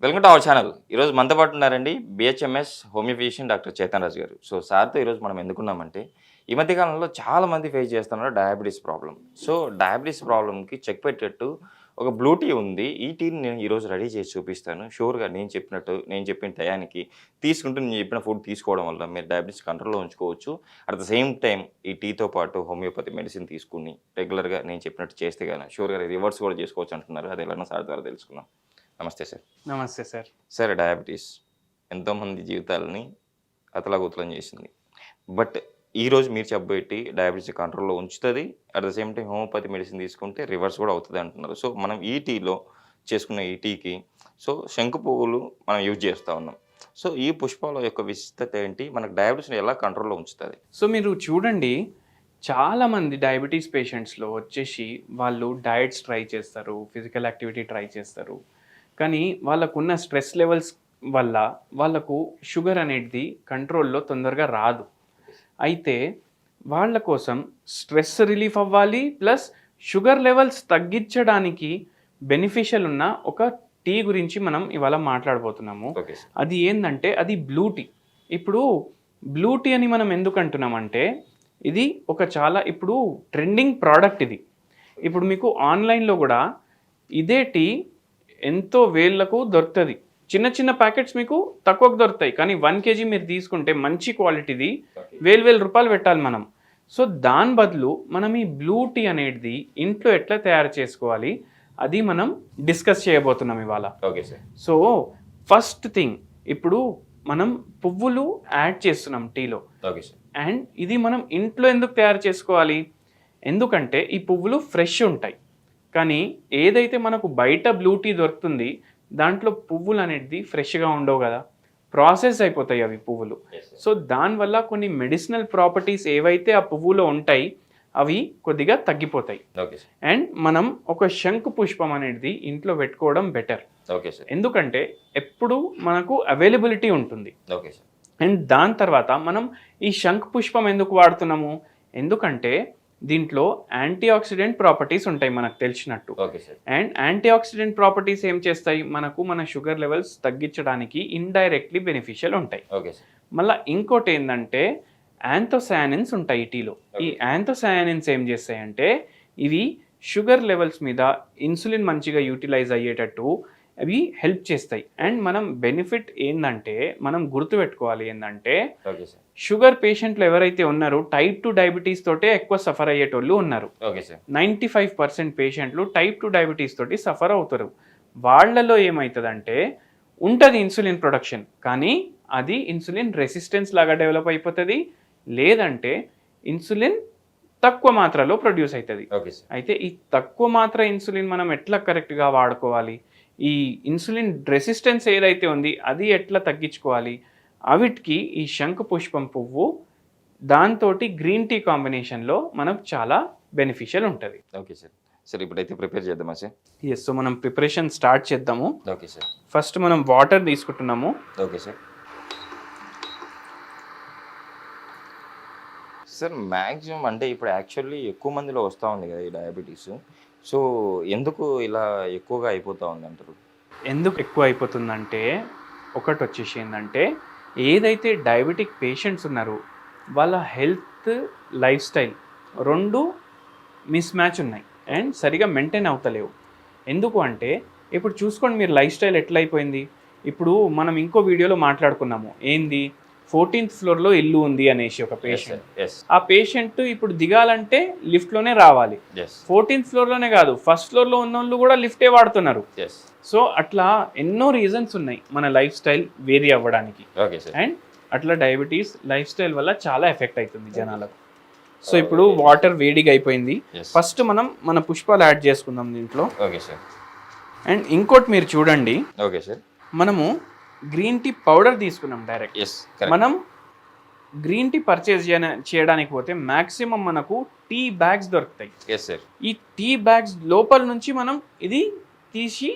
Welcome to our channel. ఈరోజు మనతో పాటు ఉన్నారండి BHMS homeo physician doctor Chaitan Raju గారు. సో సార్‌తో ఈరోజు మనం ఎందుకున్నామంటే, ఈ మధ్య కాలంలో చాలామంది ఫేస్ చేస్తున్నారు డయాబెటిస్ ప్రాబ్లమ్. సో డయాబెటిస్ ప్రాబ్లమ్‌కి చెక్ పెట్టేట్టు ఒక బ్లూ టీ ఉంది. ఈ టీని నేను ఈరోజు రెడీ చేసి చూపిస్తాను. షూర్‌గా నేను చెప్పినట్టు, నేను చెప్పిన టయానికి తీసుకుంటూ నేను చెప్పిన ఫుడ్ తీసుకోవడం వల్ల మీరు డయాబెటిస్ కంట్రోల్‌లో ఉంచుకోవచ్చు. అట్ ద సేమ్ టైమ్ ఈ టీతో పాటు హోమియోపతి మెడిసిన్ తీసుకొని రెగ్యులర్‌గా నేను చెప్పినట్టు చేస్తే గాని షూర్‌గా రివర్స్ కూడా చేసుకోవచ్చు అంటున్నారు. అది ఎలానో సార్ ద్వారా తెలుసుకుందాం. నమస్తే సార్. నమస్తే సార్. సార్ డయాబెటీస్ ఎంతోమంది జీవితాలని అతలాకుతలం చేసింది. బట్ ఈరోజు మీరు చెప్పబెట్టి డయాబెటీస్ కంట్రోల్‌లో ఉంచుతది. At the same time homeopathy medicine తీసుకుంటే రివర్స్ కూడా అవుతది అంటున్నారు. సో మనం ఈ టీలో చేసుకున్న ఈ టీకి శంకు పువ్వులు మనం యూజ్ చేస్తా ఉన్నాం. సో ఈ పుష్పాల యొక్క విశిష్టత ఏంటి? మనకు డయాబెటీస్‌ని ఎలా కంట్రోల్‌లో ఉంచుతది? సో మీరు చూడండి, చాలామంది డయాబెటీస్ పేషెంట్స్‌లో వచ్చేసి వాళ్ళు డయట్స్ ట్రై చేస్తారు, ఫిజికల్ యాక్టివిటీ ట్రై చేస్తారు. కానీ వాళ్ళకున్న స్ట్రెస్ లెవెల్స్ వల్ల వాళ్ళకు షుగర్ అనేది కంట్రోల్‌లో తొందరగా రాదు. అయితే వాళ్ళ కోసం స్ట్రెస్ రిలీఫ్ అవ్వాలి, ప్లస్ షుగర్ లెవెల్స్ తగ్గించడానికి బెనిఫిషియల్ ఉన్న ఒక టీ గురించి మనం ఇవాళ మాట్లాడబోతున్నాము. ఓకే. అది ఏందంటే అది బ్లూ టీ. ఇప్పుడు బ్లూ టీ అని మనం ఎందుకు అంటున్నామంటే ఇది ఒక చాలా ఇప్పుడు ట్రెండింగ్ ప్రోడక్ట్ ఇది. ఇప్పుడు మీకు ఆన్లైన్‌లో కూడా ఇదే టీ ఎంతో వేలకు దొరుకుతుంది. చిన్న చిన్న ప్యాకెట్స్ మీకు తక్కువకు దొరుకుతాయి. కానీ 1 కేజీ మీరు తీసుకుంటే మంచి క్వాలిటీది వేలు రూపాయలు పెట్టాలి మనం. సో దాని బదులు మనం ఈ బ్లూ టీ అనేది ఇంట్లో ఎట్లా తయారు చేసుకోవాలి అది మనం డిస్కస్ చేయబోతున్నాం ఇవాళ. Okay sir. So first thing, ఇప్పుడు మనం పువ్వులు యాడ్ చేస్తున్నాం టీలో. Okay sir. అండ్ ఇది మనం ఇంట్లో ఎందుకు తయారు చేసుకోవాలి? ఎందుకంటే ఈ పువ్వులు ఫ్రెష్ ఉంటాయి. కానీ ఏదైతే మనకు బయట బ్లూ టీ దొరుకుతుంది దాంట్లో పువ్వులు అనేది ఫ్రెష్గా ఉండవు కదా, ప్రాసెస్ అయిపోతాయి అవి పువ్వులు. సో దానివల్ల కొన్ని మెడిసినల్ ప్రాపర్టీస్ ఏవైతే ఆ పువ్వులో ఉంటాయి అవి కొద్దిగా తగ్గిపోతాయి. Okay sir. అండ్ మనం ఒక శంకు పుష్పం అనేది ఇంట్లో పెట్టుకోవడం బెటర్. Okay sir. ఎందుకంటే ఎప్పుడు మనకు అవైలబిలిటీ ఉంటుంది. Okay sir. అండ్ దాని తర్వాత మనం ఈ శంఖ్ పుష్పం ఎందుకు వాడుతున్నాము? ఎందుకంటే దీంట్లో యాంటీ ఆక్సిడెంట్ ప్రాపర్టీస్ ఉంటాయి మనకు తెలిసినట్టు. Okay sir. And anti oxidant properties ఏం చేస్తాయి? మన షుగర్ లెవెల్స్ తగ్గించడానికి ఇండైరెక్ట్లీ బెనిఫిషియల్ ఉంటాయి. Okay sir. మళ్ళీ ఇంకోటి ఏంటంటే యాంథోసయానిన్స్ ఉంటాయి ఈ టీలో. ఈ యాంథోసయానిన్స్ ఏం చేస్తాయంటే ఇవి షుగర్ లెవెల్స్ మీద ఇన్సులిన్ మంచిగా యూటిలైజ్ అయ్యేటట్టు అవి హెల్ప్ చేస్తాయి. అండ్ మనం బెనిఫిట్ ఏంటంటే మనం గుర్తుపెట్టుకోవాలి ఏంటంటే ఓకే సార్. షుగర్ పేషెంట్లు ఎవరైతే ఉన్నారో టైప్ 2 డయాబెటీస్ తోటే ఎక్కువ సఫర్ అయ్యేటోళ్ళు ఉన్నారు. Okay sir. 95% పేషెంట్లు టైప్ 2 డయాబెటీస్ తోటి సఫర్ అవుతారు. వాళ్ళలో ఏమవుతుందంటే ఉంటుంది ఇన్సులిన్ ప్రొడక్షన్, కానీ అది ఇన్సులిన్ రెసిస్టెన్స్ లాగా డెవలప్ అయిపోతుంది, లేదంటే ఇన్సులిన్ తక్కువ మాత్రలో ప్రొడ్యూస్ అవుతుంది. Okay sir. అయితే ఈ తక్కువ మాత్ర ఇన్సులిన్ మనం ఎట్లా కరెక్ట్గా వాడుకోవాలి, ఈ ఇన్సులిన్ రెసిస్టెన్స్ ఏదైతే ఉంది అది ఎట్లా తగ్గించుకోవాలి, అవిటికి ఈ శంఖ పుష్పం పువ్వు దాంతోటి గ్రీన్ టీ కాంబినేషన్లో మనకు చాలా బెనిఫిషియల్ ఉంటుంది. Okay sir. సార్ ఇప్పుడైతే ప్రిపేర్ చేద్దామా సార్? ఎస్. సో మనం ప్రిపరేషన్ స్టార్ట్ చేద్దాము. Okay sir. ఫస్ట్ మనం వాటర్ తీసుకుంటున్నాము. Okay sir. సార్ మ్యాక్సిమం అంటే ఇప్పుడు యాక్చువల్లీ ఎక్కువ మందిలో వస్తూ ఉంది కదా ఈ డయాబెటీస్. సో ఎందుకు ఇలా ఎక్కువగా అయిపోతూ ఉంది అంటారు? ఎందుకు ఎక్కువ అయిపోతుందంటే ఒకటి వచ్చేసి ఏంటంటే ఏదైతే డయాబెటిక్ పేషెంట్స్ ఉన్నారో వాళ్ళ హెల్త్ లైఫ్ స్టైల్ రెండు మిస్ మ్యాచ్ ఉన్నాయి అండ్ సరిగా మెయింటైన్ అవుతలేవు. ఎందుకు అంటే ఇప్పుడు చూసుకోండి మీరు లైఫ్ స్టైల్ ఎట్లా అయిపోయింది. ఇప్పుడు మనం ఇంకో వీడియోలో మాట్లాడుకున్నాము ఏంది, 14th ఫ్లోర్లో ఇల్లు ఉంది అనేసి ఒక పేషెంట్. ఆ పేషెంట్ ఇప్పుడు దిగాలంటే లిఫ్ట్లోనే రావాలి. 14th ఫ్లోర్లోనే కాదు, ఫస్ట్ ఫ్లోర్లో ఉన్న వాళ్ళు కూడా లిఫ్టే వాడుతున్నారు. సో అట్లా ఎన్నో రీజన్స్ ఉన్నాయి మన లైఫ్ స్టైల్ వేరీ అవ్వడానికి. అండ్ అట్లా డయాబెటీస్ లైఫ్ స్టైల్ వల్ల చాలా ఎఫెక్ట్ అవుతుంది జనాలకు. సో ఇప్పుడు వాటర్ వేడిగా అయిపోయింది. ఫస్ట్ మనం మన పుష్పాలు యాడ్ చేసుకుందాం దీంట్లో. అండ్ ఇంకోటి మీరు చూడండి, మనము గ్రీన్ టీ పౌడర్ తీసుకున్నాం డైరెక్ట్. మనం గ్రీన్ టీ పర్చేజ్ చేయడానికి పోతే మ్యాక్సిమం మనకు టీ బ్యాగ్స్ దొరుకుతాయి. ఈ టీ బ్యాగ్స్ లోపల నుంచి మనం ఇది తీసి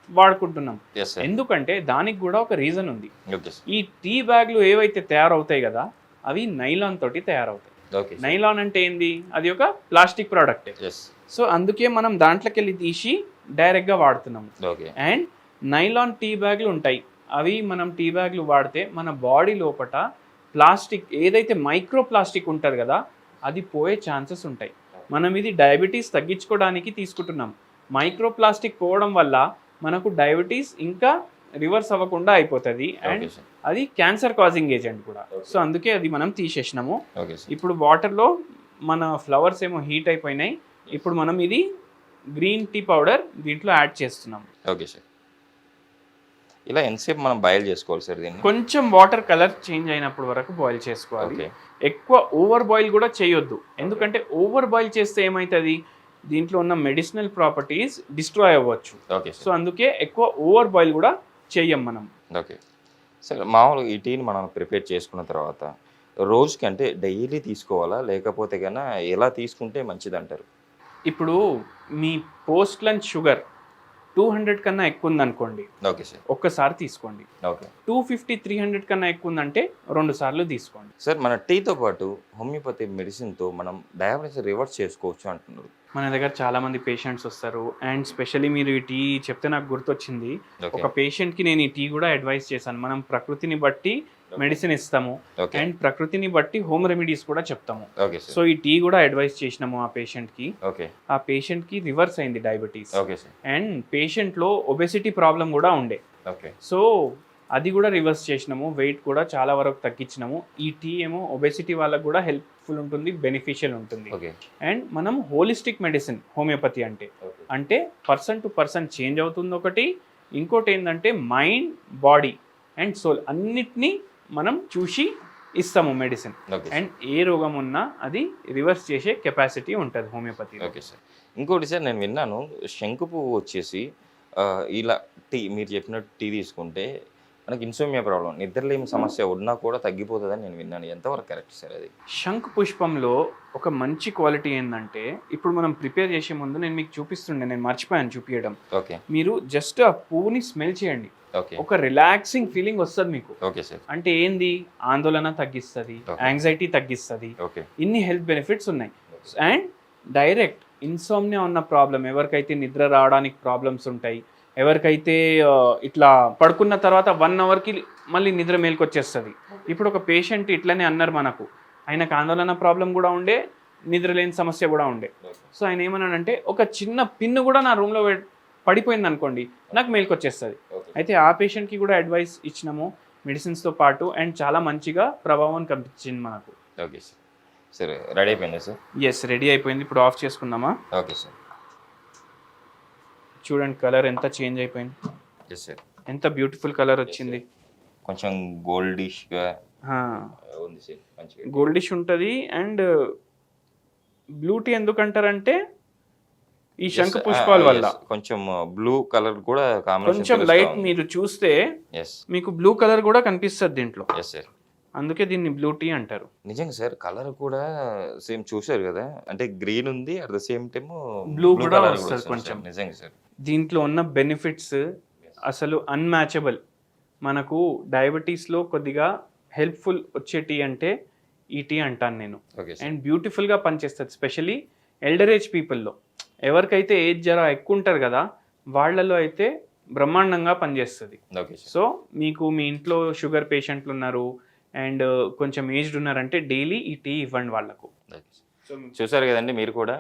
వాడుకుంటున్నాం. ఎందుకంటే దానికి కూడా ఒక రీజన్ ఉంది. ఈ టీ బ్యాగ్లు ఏవైతే తయారవుతాయి కదా అవి నైలాన్ తోటి తయారవుతాయి. నైలాన్ అంటే ఏంది, అది ఒక ప్లాస్టిక్ ప్రోడక్ట్. సో అందుకే మనం దాంట్లోకి వెళ్ళి తీసి డైరెక్ట్గా వాడుతున్నాం. అండ్ నైలాన్ టీ బ్యాగ్లు ఉంటాయి. అవి మనం టీ బ్యాగ్లు వాడితే మన బాడీ లోపట ప్లాస్టిక్ ఏదైతే మైక్రో ప్లాస్టిక్ ఉంటుంది కదా, అది పోయే ఛాన్సెస్ ఉంటాయి. మనం ఇది డయాబెటీస్ తగ్గించుకోవడానికి తీసుకుంటున్నాం. మైక్రో ప్లాస్టిక్ పోవడం వల్ల మనకు డయాబెటీస్ ఇంకా రివర్స్ అవ్వకుండా అయిపోతుంది అండ్ ఓకే సార్. అది క్యాన్సర్ కాజింగ్ ఏజెంట్ కూడా. సో అందుకే అది మనం తీసేసినాము. Okay sir. ఇప్పుడు వాటర్లో మన ఫ్లవర్స్ ఏమో హీట్ అయిపోయినాయి. ఇప్పుడు మనం ఇది గ్రీన్ టీ పౌడర్ దీంట్లో యాడ్ చేస్తున్నాం. Okay sir. ఇలా ఎంతసేపు మనం బాయిల్ చేసుకోవాలి సార్ దీన్ని? కొంచెం వాటర్ కలర్ చేంజ్ అయినప్పుడు వరకు బాయిల్ చేసుకోవాలి. ఓకే. ఎక్కువ ఓవర్ బాయిల్ కూడా చేయొద్దు. ఎందుకంటే ఓవర్ బాయిల్ చేస్తే ఏమవుతుంది, దీంట్లో ఉన్న మెడిసినల్ ప్రాపర్టీస్ డిస్ట్రాయ్ అవ్వచ్చు. Okay so sir. అందుకే ఎక్కువ ఓవర్ బాయిల్ కూడా చెయ్యం మనం. Okay sir. మామూలుగా ఈ టీని మనం ప్రిపేర్ చేసుకున్న తర్వాత రోజుకి అంటే డైలీ తీసుకోవాలా, లేకపోతే కన్నా ఎలా తీసుకుంటే మంచిది అంటారు? ఇప్పుడు మీ పోస్ట్ లంచ్ షుగర్ 200 కన్నా ఎక్కువ ఉందనుకోండి, ఓకే సార్. ఒక్కసారి తీసుకోండి. ఓకే 250, 300 కన్నా ఎక్కువ ఉందంటే 2 సార్లు తీసుకోండి. సార్. మన టీతో పాటు హోమియోపతి మెడిసిన్తో మనం డయాబెటీస్ రివర్స్ చేసుకోవచ్చు అంటున్నారు. మన దగ్గర చాలా మంది పేషెంట్స్ వస్తారు అండ్ స్పెషల్లీ మీరు ఈ టీ చెప్తే నాకు గుర్తొచ్చింది. ఓకే. ఒక పేషెంట్కి నేను ఈ టీ కూడా అడ్వైస్ చేశాను. మనం ప్రకృతిని బట్టి మెడిసిన్ ఇస్తాము ఓకే. అండ్ ప్రకృతిని బట్టి హోమ్ రెమెడీస్ కూడా చెప్తాము. Okay sir. సో ఈ టీ కూడా అడ్వైస్ చేసినాము ఆ పేషెంట్కి. ఓకే. ఆ పేషెంట్కి రివర్స్ అయింది డయాబెటీస్ ఓకే సార్. అండ్ పేషెంట్లో ఒబెసిటీ ప్రాబ్లం కూడా ఉండే. ఓకే. సో అది కూడా రివర్స్ చేసినాము, వెయిట్ కూడా చాలా వరకు తగ్గించినాము. ఈ టీ ఏమో ఒబెసిటీ వాళ్ళకు కూడా హెల్ప్ఫుల్ ఉంటుంది, బెనిఫిషియల్ ఉంటుంది. ఓకే. అండ్ మనం హోలిస్టిక్ మెడిసిన్ హోమియోపతి అంటే ఓకే. అంటే పర్సన్ టు పర్సన్ చేంజ్ అవుతుంది ఒకటి. ఇంకోటి ఏంటంటే మైండ్, బాడీ అండ్ సోల్ అన్నిటినీ మనం చూసి ఇస్తాము మెడిసిన్. ఓకే. అండ్ ఏ రోగం ఉన్నా అది రివర్స్ చేసే కెపాసిటీ ఉంటుంది హోమియోపతి. Okay sir. ఇంకోటి సార్, నేను విన్నాను శంకు పువ్వు వచ్చేసి ఇలా టీ మీరు చెప్పినట్టు టీ తీసుకుంటే మనకి ఇన్సోమియా ప్రాబ్లం, నిద్రలేమి సమస్య ఉన్నా కూడా తగ్గిపోతుందని నేను విన్నాను. ఎంతవరకు కరెక్ట్ సార్ అది? శంఖ్ పుష్పంలో ఒక మంచి క్వాలిటీ ఏంటంటే, ఇప్పుడు మనం ప్రిపేర్ చేసే ముందు నేను మీకు చూపిస్తుండే, నేను మర్చిపోయాను చూపించడం. ఓకే. మీరు జస్ట్ ఆ పువ్వుని స్మెల్ చేయండి, ఓకే. ఒక రిలాక్సింగ్ ఫీలింగ్ వస్తుంది మీకు. Okay sir. అంటే ఏంది, ఆందోళన తగ్గిస్తుంది, Okay. యాంగ్జైటీ తగ్గిస్తుంది, ఓకే. ఇన్ని హెల్త్ బెనిఫిట్స్ ఉన్నాయి. అండ్ డైరెక్ట్ ఇన్సోమ్నియా ఉన్న ప్రాబ్లం, ఎవరికైతే నిద్ర రావడానికి ప్రాబ్లమ్స్ ఉంటాయి, ఎవరికైతే ఇట్లా పడుకున్న తర్వాత 1 అవర్కి మళ్ళీ నిద్ర మేల్కొచ్చేస్తుంది. ఇప్పుడు ఒక పేషెంట్ ఇట్లనే అన్నారు మనకు, ఆయనకు ఆందోళన ప్రాబ్లం కూడా ఉండే, నిద్ర లేని సమస్య కూడా ఉండే. సో ఆయన ఏమన్నాడంటే, ఒక చిన్న పిన్ను కూడా నా రూమ్లో పడిపోయింది అనుకోండి, నాకు మేల్కొచ్చేస్తుంది. అయితే ఆ పేషెంట్కి కూడా అడ్వైస్ ఇచ్చినాము మెడిసిన్స్తో పాటు, అండ్ చాలా మంచిగా ప్రభావం కనిపించింది మనకు. Okay sir. సరే, రెడీ అయిపోయిందా సార్? ఎస్, రెడీ అయిపోయింది. ఇప్పుడు ఆఫ్ చేసుకుందామా? Okay sir. చూడండి కలర్ ఎంత చేంజ్ అయిపోయింది, ఎస్ సార్. ఎంత బ్యూటిఫుల్ కలర్ వచ్చింది. కొంచెం గోల్డిష్గా ఉంది సార్, మంచిగా. గోల్డిష్ ఉంటుంది. అండ్ బ్లూటీ ఎందుకంటారంటే ఈ శంఖ పుష్పాల వల్ల కొంచెం బ్లూ కలర్ కూడా కొంచెం లైట్ మీరు చూస్తే ఎస్ మీకు బ్లూ కలర్ కూడా కనిపిస్తుంది దీంట్లో. Yes sir. అందుకే దీన్ని బ్లూ టీ అంటారు. నిజంగా సార్, కలర్ కూడా సేమ్ చూశారు కదా, అంటే గ్రీన్ ఉంది, at the same time Blue కూడా వస్తుంది కొంచెం. నిజంగా సార్. దీంట్లో ఉన్న బెనిఫిట్స్ అసలు అన్మ్యాచబుల్. మనకు డయాబెటీస్లో కొద్దిగా హెల్ప్ఫుల్ వచ్చే టీ అంటే ఈ టీ అంటాను నేను. Okay sir. అండ్ బ్యూటిఫుల్గా పనిచేస్తుంది, స్పెషలీ ఎల్డర్ ఏజ్ పీపుల్లో. ఎవరికైతే ఏజ్ జర ఎక్కువ ఉంటారు కదా, వాళ్ళలో అయితే బ్రహ్మాండంగా పనిచేస్తుంది. Okay sir. సో మీకు మీ ఇంట్లో షుగర్ పేషెంట్లు ఉన్నారు అండ్ కొంచెం ఏజ్డ్ ఉన్నారంటే డైలీ ఈ టీ ఇవ్వండి వాళ్ళకు. Okay sir. చూసారు కదండి, మీరు కూడా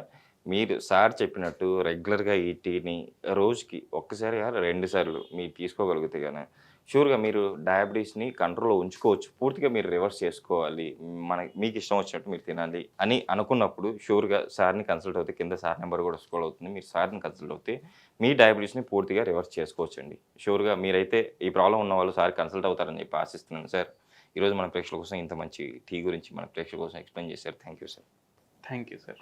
మీరు సార్ చెప్పినట్టు రెగ్యులర్గా ఈ టీని రోజుకి ఒక్కసారి 2 సార్లు మీరు తీసుకోగలిగితే కానీ షూర్గా మీరు డయాబెటీస్ని కంట్రోల్లో ఉంచుకోవచ్చు. పూర్తిగా మీరు రివర్స్ చేసుకోవాలి, మీకు ఇష్టం వచ్చినట్టు మీరు తినాలి అని అనుకున్నప్పుడు షూర్గా సార్ని కన్సల్ట్ అవుతే, కింద సార్ నెంబర్ కూడా స్క్రోల్ అవుతుంది, మీరు సార్ని కన్సల్ట్ అవుతే మీ డయాబెటీస్ని పూర్తిగా రివర్స్ చేసుకోవచ్చండి. షూర్గా మీరైతే ఈ ప్రాబ్లం ఉన్న వాళ్ళు సార్ కన్సల్ట్ అవుతారని చెప్పి ఆశిస్తున్నాను సార్. ఈరోజు మన ప్రేక్షకుల కోసం ఇంత మంచి టీ గురించి మన ప్రేక్షకుల కోసం ఎక్స్ప్లెయిన్ చేశారు. Thank you sir. Thank you sir.